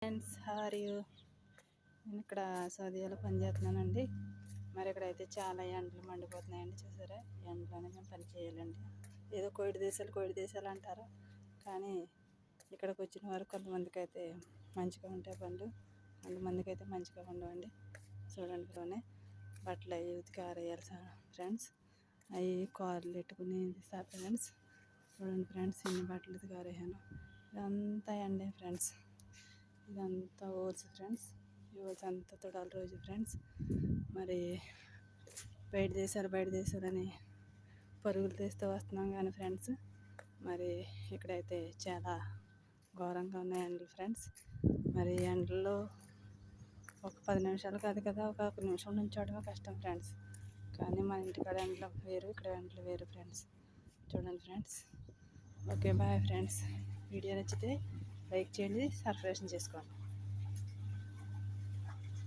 Friends hour you. నేను ఇక్కడ సౌదీలో పనిచేస్తున్నానండి. మరి ఇక్కడైతే చాలా ఎండలు మండిపోతున్నాయండి. చూసారా, ఎండలోనే మేము పని చేయాలండి. ఏదో కోవిడ్ దేశాలు అంటారు, కానీ ఇక్కడికి వచ్చిన వారు కొంతమందికి అయితే మంచిగా ఉంటాయి పనులు, కొంతమందికి అయితే మంచిగా ఉండవండి. చూడండి, ఇక్కడనే బట్టలు అవి ఉతికి ఆరేయాలి ఫ్రెండ్స్. అవి కార్లు పెట్టుకుని తీస్తారు ఫ్రెండ్స్. చూడండి ఫ్రెండ్స్, ఇన్ని బట్టలు ఉతికి ఆరేయాను. ఇదంతా ఎండే ఫ్రెండ్స్. ఇదంతా ఓల్స్ ఫ్రెండ్స్. ఈ ఓల్స్ అంతా తొడాలి రోజు ఫ్రెండ్స్. మరి బయట దేశాలని పరుగులు తీస్తూ వస్తున్నాం కానీ ఫ్రెండ్స్, మరి ఇక్కడైతే చాలా ఘోరంగా ఉన్నాయి ఎండలు ఫ్రెండ్స్. మరి ఎండల్లో ఒక 10 నిమిషాలు కాదు కదా, ఒక నిమిషం నుంచోవడమే కష్టం ఫ్రెండ్స్. కానీ మన ఇంటికాడ ఎండలు వేరు, ఇక్కడ ఎండలు వేరు ఫ్రెండ్స్. చూడండి friends. Okay, bye friends. Video నచ్చితే లైక్ చేయండి, సబ్స్క్రైబ్ చేసుకోండి.